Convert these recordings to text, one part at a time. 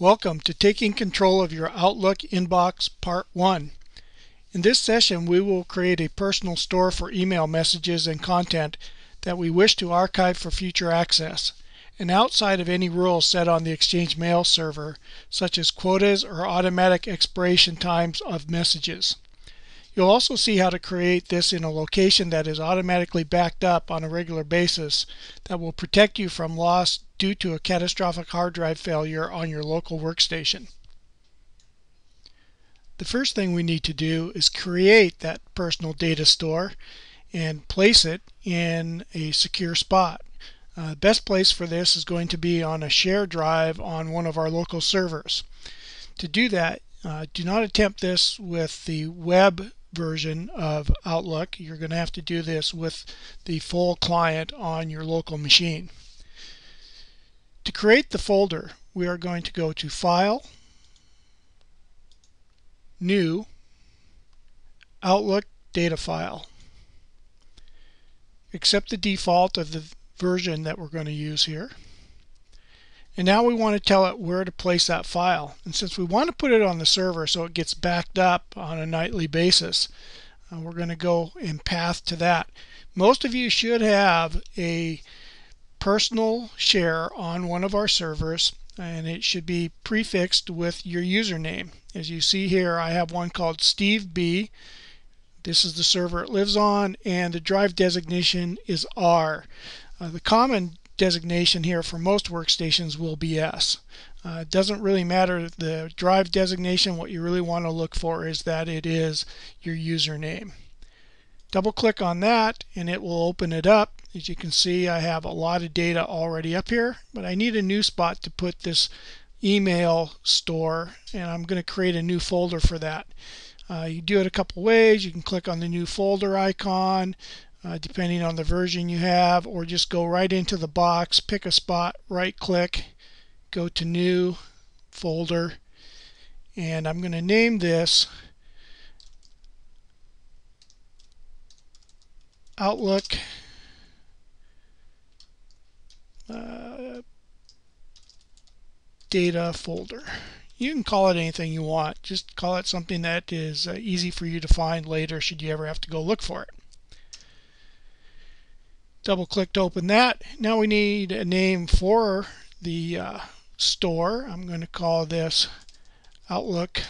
Welcome to Taking Control of Your Outlook Inbox Part 1. In this session we will create a personal store for email messages and content that we wish to archive for future access, and outside of any rules set on the Exchange Mail server, such as quotas or automatic expiration times of messages. You'll also see how to create this in a location that is automatically backed up on a regular basis that will protect you from loss due to a catastrophic hard drive failure on your local workstation. The first thing we need to do is create that personal data store and place it in a secure spot. The best place for this is going to be on a shared drive on one of our local servers. To do that, do not attempt this with the web version of Outlook. You're going to have to do this with the full client on your local machine. To create the folder, we are going to go to File, New, Outlook Data File. Accept the default of the version that we're going to use here. And now we want to tell it where to place that file. And since we want to put it on the server so it gets backed up on a nightly basis, we're going to go and path to that. Most of you should have a personal share on one of our servers, and it should be prefixed with your username. As you see here, I have one called Steve B. This is the server it lives on, and the drive designation is R. The common designation here for most workstations will be S. It doesn't really matter the drive designation. What you really want to look for is that it is your username. Double click on that and it will open it up. As you can see, I have a lot of data already up here, but I need a new spot to put this email store, and I'm going to create a new folder for that. You do it a couple ways. You can click on the new folder icon depending on the version you have, or just go right into the box, pick a spot, right click, go to New Folder, and I'm going to name this Outlook Data Folder. You can call it anything you want. Just call it something that is easy for you to find later should you ever have to go look for it. Double click to open that. Now we need a name for the store. I'm going to call this Outlook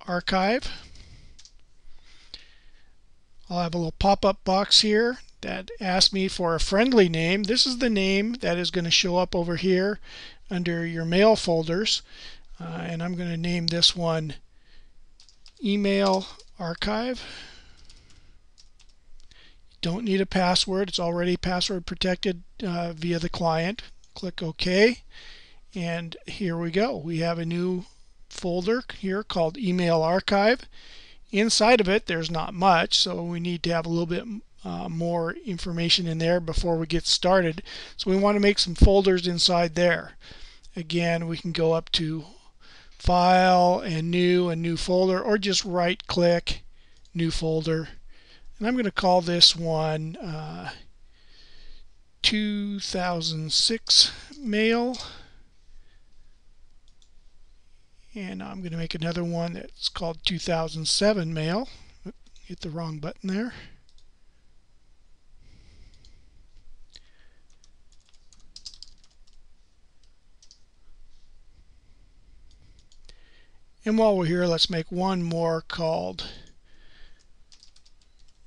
Archive. I'll have a little pop-up box here that asks me for a friendly name. This is the name that is going to show up over here under your mail folders, and I'm going to name this one Email Archive. Don't need a password. It's already password protected via the client. Click OK, and here we go. We have a new folder here called Email Archive. Inside of it there's not much, so we need to have a little bit more information in there before we get started. So we want to make some folders inside there. Again, we can go up to File and New Folder, or just right click, New Folder. And I'm going to call this one 2006 Mail. And I'm going to make another one that's called 2007 Mail. Hit the wrong button there. And while we're here, let's make one more called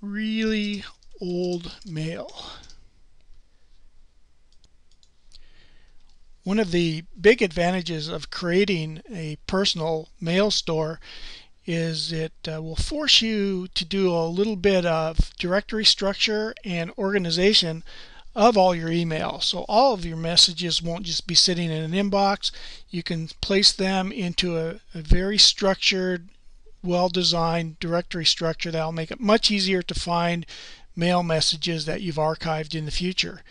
Really Old Mail. One of the big advantages of creating a personal mail store is it will force you to do a little bit of directory structure and organization of all your email. So all of your messages won't just be sitting in an inbox. You can place them into a very structured, well-designed directory structure that will make it much easier to find mail messages that you've archived in the future.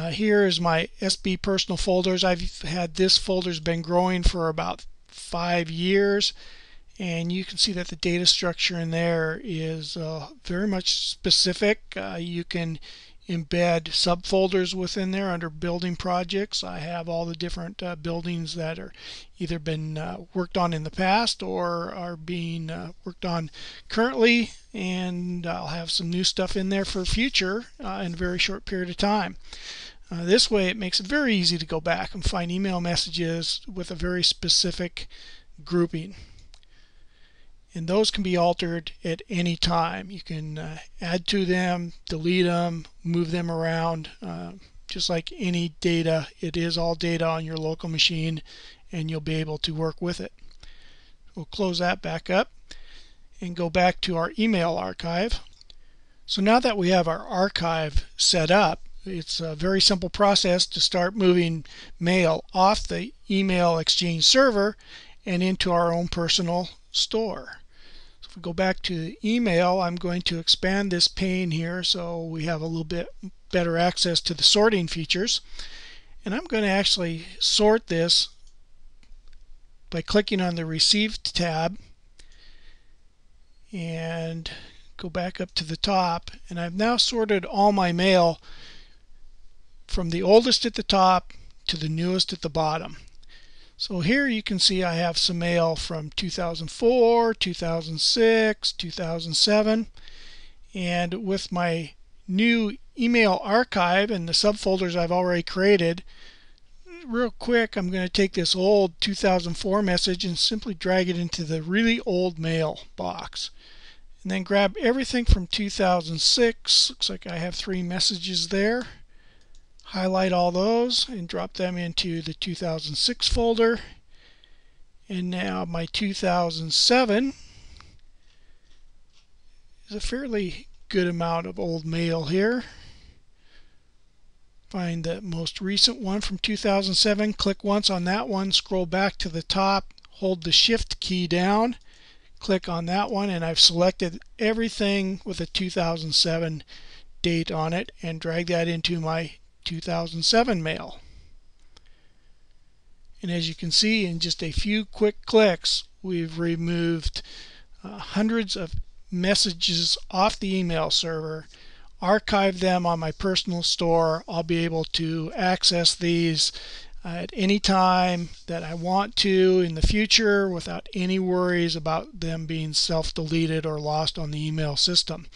Here is my SB personal folders. I've had this folder's been growing for about 5 years, and you can see that the data structure in there is very much specific. You can embed subfolders within there under building projects. I have all the different buildings that are either been worked on in the past or are being worked on currently, and I'll have some new stuff in there for future in a very short period of time. This way it makes it very easy to go back and find email messages with a very specific grouping. And those can be altered at any time. You can add to them, delete them, move them around. Just like any data, it is all data on your local machine, and you'll be able to work with it. We'll close that back up and go back to our email archive. So now that we have our archive set up, it's a very simple process to start moving mail off the email exchange server and into our own personal store. So if we go back to email, I'm going to expand this pane here so we have a little bit better access to the sorting features. And I'm going to actually sort this by clicking on the Received tab and go back up to the top, and I've now sorted all my mail from the oldest at the top to the newest at the bottom. So here you can see I have some mail from 2004, 2006, 2007, and with my new email archive and the subfolders I've already created, real quick I'm going to take this old 2004 message and simply drag it into the really old mail box, and then grab everything from 2006. Looks like I have 3 messages there. Highlight all those and drop them into the 2006 folder. And now my 2007 is a fairly good amount of old mail here. Find the most recent one from 2007, click once on that one, scroll back to the top, hold the Shift key down, click on that one, and I've selected everything with a 2007 date on it and drag that into my 2007 mail. And as you can see, in just a few quick clicks, we've removed hundreds of messages off the email server, archived them on my personal store. I'll be able to access these at any time that I want to in the future without any worries about them being self-deleted or lost on the email system.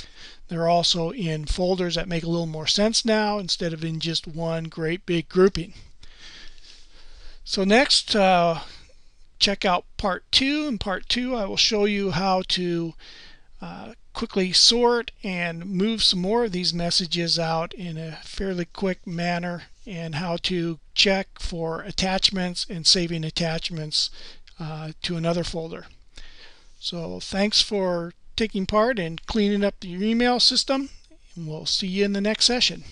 They're also in folders that make a little more sense now instead of in just one great big grouping. So next, check out part 2. In part 2 I will show you how to quickly sort and move some more of these messages out in a fairly quick manner, and how to check for attachments and saving attachments to another folder. So thanks for taking part in cleaning up your email system, and we'll see you in the next session.